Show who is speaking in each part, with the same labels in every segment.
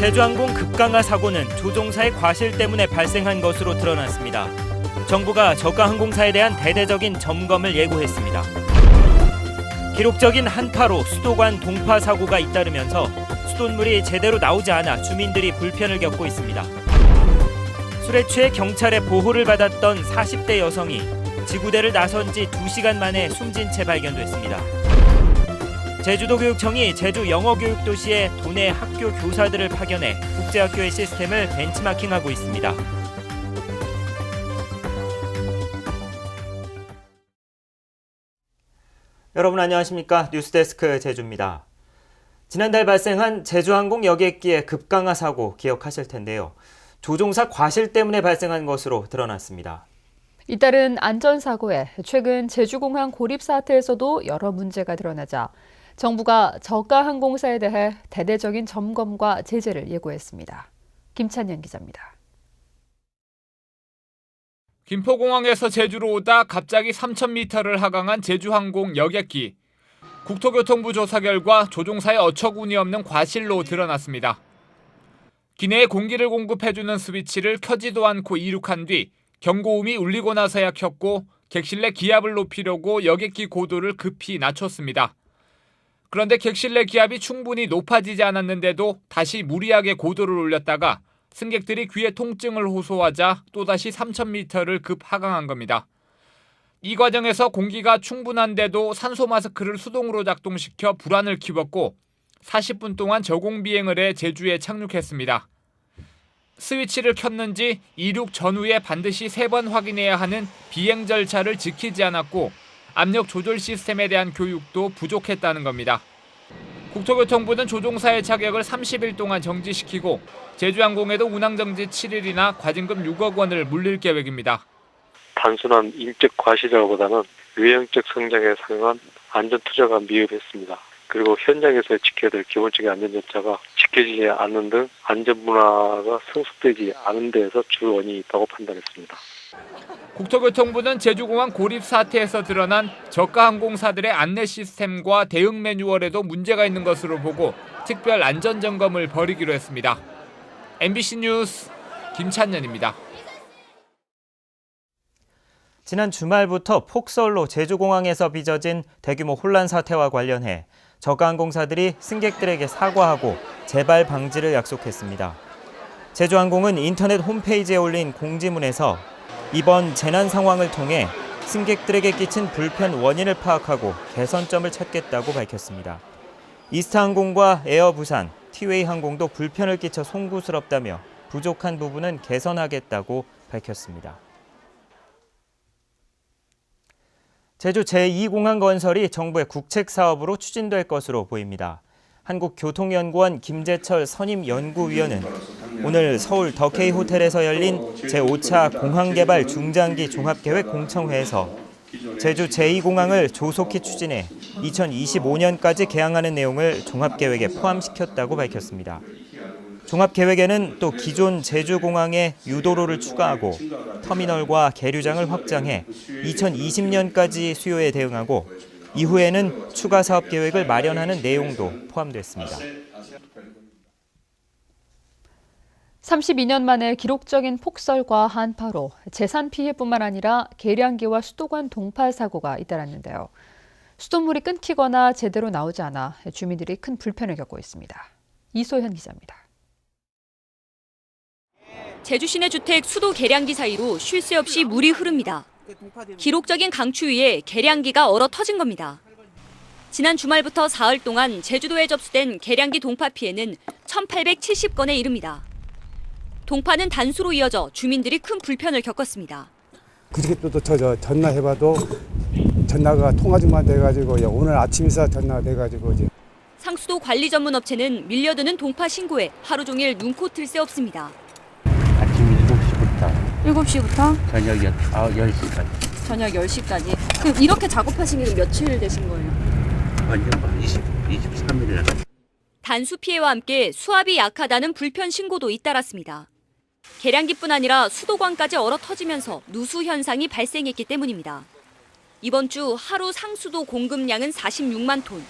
Speaker 1: 제주항공 급강하 사고는 조종사의 과실 때문에 발생한 것으로 드러났습니다. 정부가 저가 항공사에 대한 대대적인 점검을 예고했습니다. 기록적인 한파로 수도관 동파 사고가 잇따르면서 수돗물이 제대로 나오지 않아 주민들이 불편을 겪고 있습니다. 술에 취해 경찰의 보호를 받았던 40대 여성이 지구대를 나선 지 2시간 만에 숨진 채 발견됐습니다. 제주도교육청이 제주 영어교육도시에 도내 학교 교사들을 파견해 국제학교의 시스템을 벤치마킹하고 있습니다. 여러분 안녕하십니까? 뉴스데스크 제주입니다. 지난달 발생한 제주항공 여객기의 급강하 사고 기억하실 텐데요. 조종사 과실 때문에 발생한 것으로 드러났습니다.
Speaker 2: 잇따른 안전사고에 최근 제주공항 고립 사태에서도 여러 문제가 드러나자 정부가 저가 항공사에 대해 대대적인 점검과 제재를 예고했습니다. 김찬현 기자입니다.
Speaker 3: 김포공항에서 제주로 오다 갑자기 3,000m를 하강한 제주항공 여객기. 국토교통부 조사 결과 조종사의 어처구니 없는 과실로 드러났습니다. 기내에 공기를 공급해주는 스위치를 켜지도 않고 이륙한 뒤 경고음이 울리고 나서야 켰고 객실 내 기압을 높이려고 여객기 고도를 급히 낮췄습니다. 그런데 객실 내 기압이 충분히 높아지지 않았는데도 다시 무리하게 고도를 올렸다가 승객들이 귀에 통증을 호소하자 또다시 3,000m를 급 하강한 겁니다. 이 과정에서 공기가 충분한데도 산소 마스크를 수동으로 작동시켜 불안을 키웠고 40분 동안 저공 비행을 해 제주에 착륙했습니다. 스위치를 켰는지 이륙 전후에 반드시 3번 확인해야 하는 비행 절차를 지키지 않았고 압력 조절 시스템에 대한 교육도 부족했다는 겁니다. 국토교통부는 조종사의 자격을 30일 동안 정지시키고 제주항공에도 운항정지 7일이나 과징금 6억 원을 물릴 계획입니다.
Speaker 4: 단순한 인적 과실이라기보다는 외형적 성장에 상응한 안전투자가 미흡했습니다. 그리고 현장에서 지켜야 될 기본적인 안전절차가 지켜지지 않는 등 안전문화가 성숙되지 않은 데에서 주 원인이 있다고 판단했습니다.
Speaker 3: 국토교통부는 제주공항 고립 사태에서 드러난 저가 항공사들의 안내 시스템과 대응 매뉴얼에도 문제가 있는 것으로 보고 특별 안전점검을 벌이기로 했습니다. MBC 뉴스 김찬현입니다.
Speaker 1: 지난 주말부터 폭설로 제주공항에서 빚어진 대규모 혼란 사태와 관련해 저가 항공사들이 승객들에게 사과하고 재발 방지를 약속했습니다. 제주항공은 인터넷 홈페이지에 올린 공지문에서 이번 재난 상황을 통해 승객들에게 끼친 불편 원인을 파악하고 개선점을 찾겠다고 밝혔습니다. 이스타항공과 에어부산, 티웨이 항공도 불편을 끼쳐 송구스럽다며 부족한 부분은 개선하겠다고 밝혔습니다. 제주 제2공항 건설이 정부의 국책 사업으로 추진될 것으로 보입니다. 한국교통연구원 김재철 선임연구위원은 오늘 서울 더케이 호텔에서 열린 제5차 공항개발 중장기 종합계획 공청회에서 제주 제2공항을 조속히 추진해 2025년까지 개항하는 내용을 종합계획에 포함시켰다고 밝혔습니다. 종합계획에는 또 기존 제주공항에 유도로를 추가하고 터미널과 계류장을 확장해 2020년까지 수요에 대응하고 이후에는 추가 사업 계획을 마련하는 내용도 포함됐습니다.
Speaker 2: 32년 만에 기록적인 폭설과 한파로 재산 피해뿐만 아니라 계량기와 수도관 동파 사고가 잇따랐는데요. 수돗물이 끊기거나 제대로 나오지 않아 주민들이 큰 불편을 겪고 있습니다. 이소현 기자입니다.
Speaker 5: 제주 시내 주택 수도 계량기 사이로 쉴 새 없이 물이 흐릅니다. 기록적인 강추위에 계량기가 얼어 터진 겁니다. 지난 주말부터 사흘 동안 제주도에 접수된 계량기 동파 피해는 1,870건에 이릅니다. 동파는 단수로 이어져 주민들이 큰 불편을 겪었습니다.
Speaker 6: 그저께 또 전화해봐도 전화가 통화중만 돼가지고 오늘 아침이사 전화 돼가지고 이제.
Speaker 5: 상수도 관리 전문 업체는 밀려드는 동파 신고에 하루 종일 눈코 틀 새 없습니다.
Speaker 7: 아침 7시부터
Speaker 5: 7시부터
Speaker 7: 저녁 10시까지.
Speaker 5: 저녁 10시까지. 그럼 이렇게 작업하신 게 며칠 되신 거예요?
Speaker 7: 완전 23일.
Speaker 5: 단수 피해와 함께 수압이 약하다는 불편 신고도 잇따랐습니다. 계량기뿐 아니라 수도관까지 얼어 터지면서 누수 현상이 발생했기 때문입니다. 이번 주 하루 상수도 공급량은 46만 톤.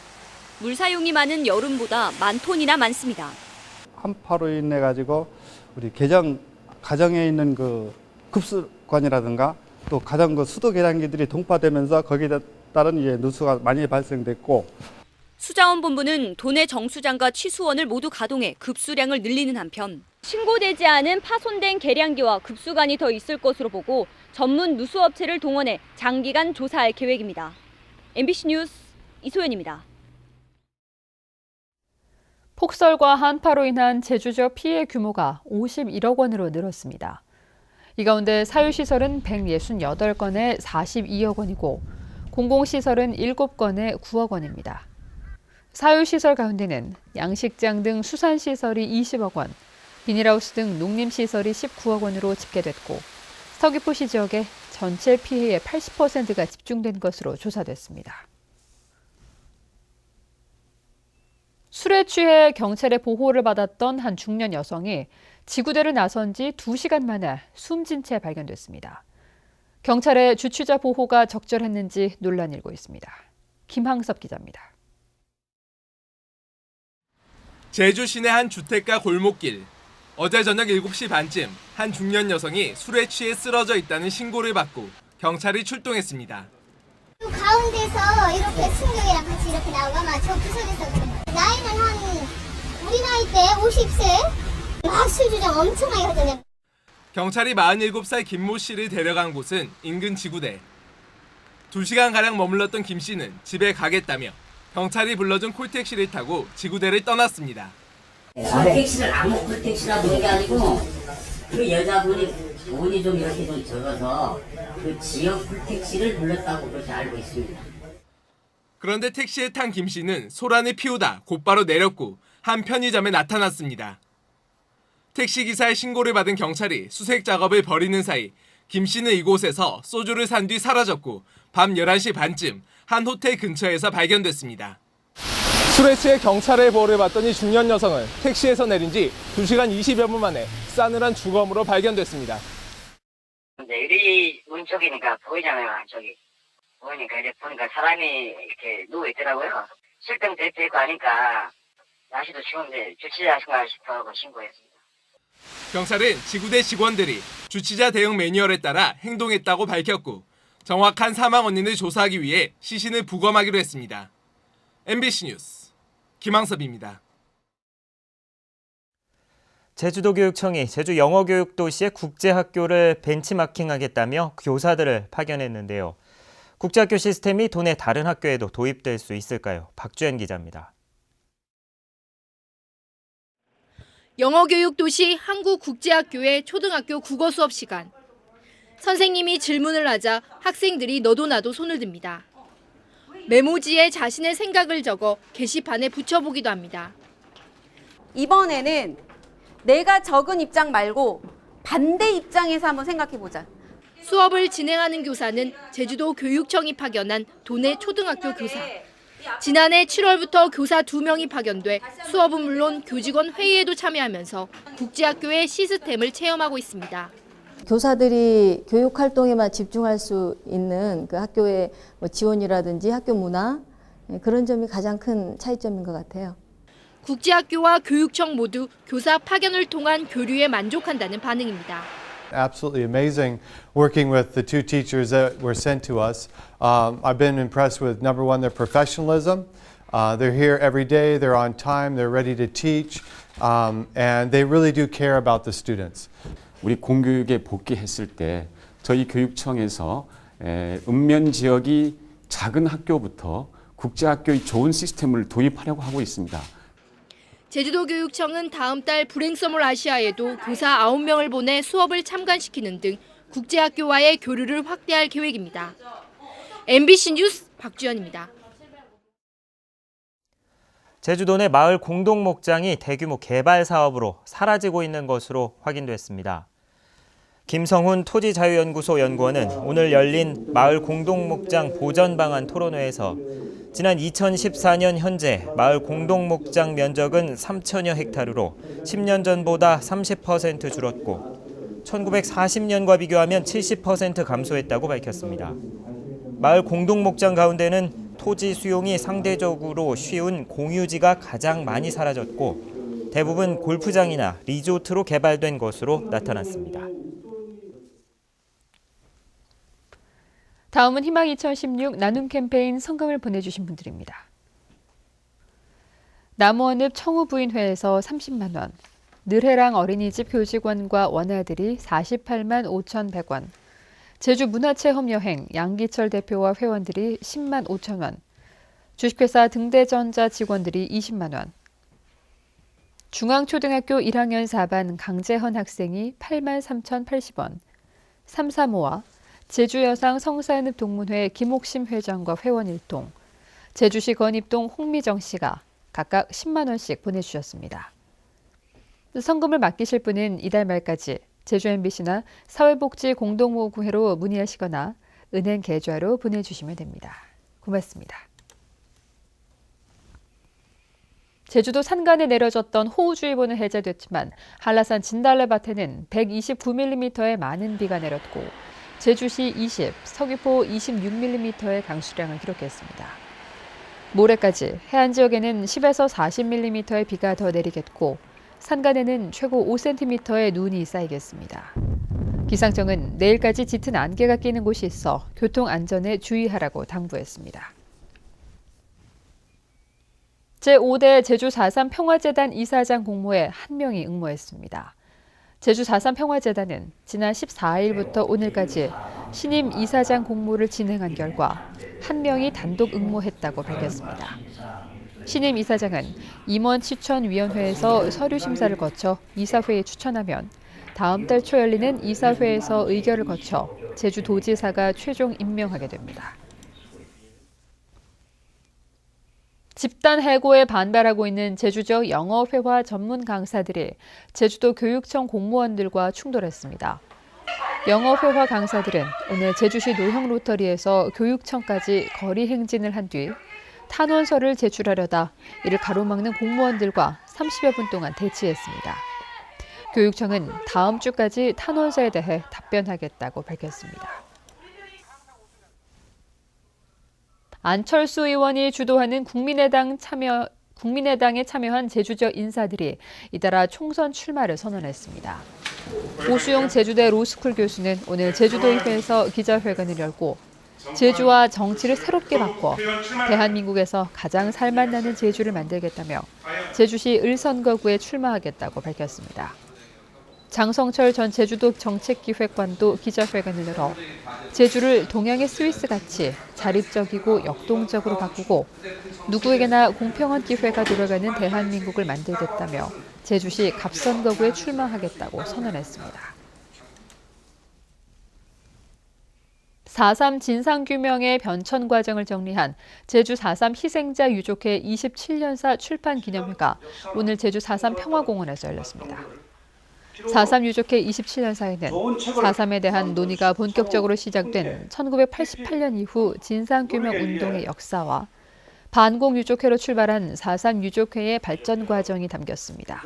Speaker 5: 물 사용이 많은 여름보다 10,000톤이나 많습니다.
Speaker 8: 한파로 인해 가지고 우리 가정에 있는 그 급수관이라든가 또 가정 그 수도 계량기들이 동파되면서 거기에 따른 이제 누수가 많이 발생됐고.
Speaker 5: 수자원본부는 도내 정수장과 취수원을 모두 가동해 급수량을 늘리는 한편 신고되지 않은 파손된 계량기와 급수관이 더 있을 것으로 보고 전문 누수업체를 동원해 장기간 조사할 계획입니다. MBC 뉴스 이소연입니다.
Speaker 2: 폭설과 한파로 인한 제주 지역 피해 규모가 51억 원으로 늘었습니다. 이 가운데 사유시설은 168건에 42억 원이고 공공시설은 7건에 9억 원입니다. 사유시설 가운데는 양식장 등 수산시설이 20억 원, 비닐하우스 등 농림시설이 19억 원으로 집계됐고 서귀포시 지역에 전체 피해의 80%가 집중된 것으로 조사됐습니다. 술에 취해 경찰의 보호를 받았던 한 중년 여성이 지구대를 나선 지 2시간 만에 숨진 채 발견됐습니다. 경찰의 주취자 보호가 적절했는지 논란이 일고 있습니다. 김항섭 기자입니다.
Speaker 9: 제주 시내 한 주택가 골목길. 어제 저녁 7시 반쯤 한 중년 여성이 술에 취해 쓰러져 있다는 신고를 받고 경찰이 출동했습니다.
Speaker 10: 가운데서 이렇게 승객이랑 같이 이렇게 나오고 아마 저 구석에서 그래요. 나이는 한 우리 나이 때 50세. 막 술 주정 엄청나게 하거든요.
Speaker 9: 경찰이 47살 김모 씨를 데려간 곳은 인근 지구대. 2시간가량 머물렀던 김 씨는 집에 가겠다며 경찰이 불러준 콜택시를 타고 지구대를 떠났습니다.
Speaker 11: 택시를 아무 콜택시나 부른 게 아니고 그 여자분이 돈이 좀 이렇게 좀 적어서 그 지역 콜택시를 불렀다고 그렇게 알고 있습니다.
Speaker 9: 그런데 택시에 탄 김 씨는 소란을 피우다 곧바로 내렸고 한 편의점에 나타났습니다. 택시기사의 신고를 받은 경찰이 수색 작업을 벌이는 사이 김 씨는 이곳에서 소주를 산 뒤 사라졌고 밤 11시 반쯤 한 호텔 근처에서 발견됐습니다.
Speaker 12: 술에 취해 경찰의 보호를 받더니 중년 여성은 택시에서 내린 지 2시간 20여 분 만에 싸늘한 주검으로 발견됐습니다.
Speaker 11: 유리 문 쪽이니까 보이잖아요. 저기 보이니까 이제 보니까 사람이 이렇게 누워 있더라고요. 실종 됐고 하니까 날씨도 추운데 주치자신가 싶어서 신고했습니다.
Speaker 9: 경찰은 지구대 직원들이 주치자 대응 매뉴얼에 따라 행동했다고 밝혔고 정확한 사망 원인을 조사하기 위해 시신을 부검하기로 했습니다. MBC 뉴스 김항섭입니다.
Speaker 1: 제주도교육청이 제주 영어교육도시의 국제학교를 벤치마킹하겠다며 교사들을 파견했는데요. 국제학교 시스템이 도내 다른 학교에도 도입될 수 있을까요? 박주연 기자입니다.
Speaker 13: 영어교육도시 한국국제학교의 초등학교 국어 수업 시간. 선생님이 질문을 하자 학생들이 너도 나도 손을 듭니다. 메모지에 자신의 생각을 적어 게시판에 붙여보기도 합니다.
Speaker 14: 이번에는 내가 적은 입장 말고 반대 입장에서 한번 생각해보자.
Speaker 13: 수업을 진행하는 교사는 제주도 교육청이 파견한 도내 초등학교 교사. 지난해 7월부터 교사 2명이 파견돼 수업은 물론 교직원 회의에도 참여하면서 국제학교의 시스템을 체험하고 있습니다.
Speaker 15: 교사들이 교육 활동에만 집중할 수 있는 그 학교의 지원이라든지 학교 문화 그런 점이 가장 큰 차이점인 것 같아요.
Speaker 13: 국제학교와 교육청 모두 교사 파견을 통한 교류에 만족한다는 반응입니다.
Speaker 16: Absolutely amazing working with the two teachers that were sent to us. I've been impressed with number one, their professionalism. They're here every day, they're on time, they're ready to teach, and they really do care about the students.
Speaker 17: 우리 공교육에 복귀했을 때 저희 교육청에서 읍면 지역이 작은 학교부터 국제학교의 좋은 시스템을 도입하려고 하고 있습니다.
Speaker 13: 제주도 교육청은 다음 달 브랭서몰 아시아에도 교사 9명을 보내 수업을 참관시키는 등 국제학교와의 교류를 확대할 계획입니다. MBC 뉴스 박주연입니다.
Speaker 1: 제주도 내 마을 공동목장이 대규모 개발 사업으로 사라지고 있는 것으로 확인됐습니다. 김성훈 토지자유연구소 연구원은 오늘 열린 마을 공동목장 보전 방안 토론회에서 지난 2014년 현재 마을 공동목장 면적은 3천여 헥타르로 10년 전보다 30% 줄었고 1940년과 비교하면 70% 감소했다고 밝혔습니다. 마을 공동목장 가운데는 토지 수용이 상대적으로 쉬운 공유지가 가장 많이 사라졌고 대부분 골프장이나 리조트로 개발된 것으로 나타났습니다.
Speaker 2: 다음은 희망 2016 나눔 캠페인 성금을 보내주신 분들입니다. 남원읍 청우부인회에서 30만 원, 늘해랑 어린이집 교직원과 원아들이 48만 5,100원, 제주문화체험여행 양기철 대표와 회원들이 10만 5천 원, 주식회사 등대전자 직원들이 20만 원, 중앙초등학교 1학년 4반 강재헌 학생이 8만 3,080원, 335와 제주여상 성산읍 동문회 김옥심 회장과 회원 1통, 제주시 건입동 홍미정 씨가 각각 10만 원씩 보내주셨습니다. 성금을 맡기실 분은 이달 말까지 제주 MBC나 사회복지공동모금회로 문의하시거나 은행 계좌로 보내주시면 됩니다. 고맙습니다. 제주도 산간에 내려졌던 호우주의보는 해제됐지만 한라산 진달래밭에는 129mm의 많은 비가 내렸고 제주시 20, 서귀포 26mm의 강수량을 기록했습니다. 모레까지 해안 지역에는 10에서 40mm의 비가 더 내리겠고 산간에는 최고 5cm의 눈이 쌓이겠습니다. 기상청은 내일까지 짙은 안개가 끼는 곳이 있어 교통 안전에 주의하라고 당부했습니다. 제5대 제주 4.3 평화재단 이사장 공모에 1명이 응모했습니다. 제주 4.3 평화재단은 지난 14일부터 오늘까지 신임 이사장 공모를 진행한 결과 1명이 단독 응모했다고 밝혔습니다. 신임 이사장은 임원추천위원회에서 서류 심사를 거쳐 이사회에 추천하면 다음 달 초 열리는 이사회에서 의결을 거쳐 제주도지사가 최종 임명하게 됩니다. 집단 해고에 반발하고 있는 제주지역 영어회화 전문 강사들이 제주도 교육청 공무원들과 충돌했습니다. 영어회화 강사들은 오늘 제주시 노형 로터리에서 교육청까지 거리 행진을 한 뒤 탄원서를 제출하려다 이를 가로막는 공무원들과 30여 분 동안 대치했습니다. 교육청은 다음 주까지 탄원서에 대해 답변하겠다고 밝혔습니다. 안철수 의원이 주도하는 국민의당에 참여한 제주지역 인사들이 잇따라 총선 출마를 선언했습니다. 오수용 제주대 로스쿨 교수는 오늘 제주도의회에서 기자회견을 열고 제주와 정치를 새롭게 바꿔 대한민국에서 가장 살맛나는 제주를 만들겠다며 제주시 을선거구에 출마하겠다고 밝혔습니다. 장성철 전 제주도 정책기획관도 기자회견을 열어 제주를 동양의 스위스같이 자립적이고 역동적으로 바꾸고 누구에게나 공평한 기회가 돌아가는 대한민국을 만들겠다며 제주시 갑선거구에 출마하겠다고 선언했습니다. 4.3 진상규명의 변천 과정을 정리한 제주 4.3 희생자 유족회 27년사 출판 기념회가 오늘 제주 4.3 평화공원에서 열렸습니다. 4.3 유족회 27년사에는 4.3에 대한 논의가 본격적으로 시작된 1988년 이후 진상규명 운동의 역사와 반공 유족회로 출발한 4.3 유족회의 발전 과정이 담겼습니다.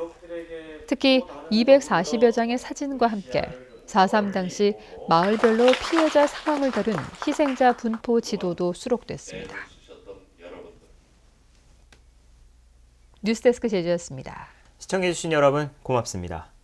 Speaker 2: 특히 240여 장의 사진과 함께 4.3 당시 마을별로 피해자 상황을 다룬 희생자 분포 지도도 수록됐습니다. 뉴스데스크 제주였습니다.
Speaker 1: 시청해주신 여러분 고맙습니다.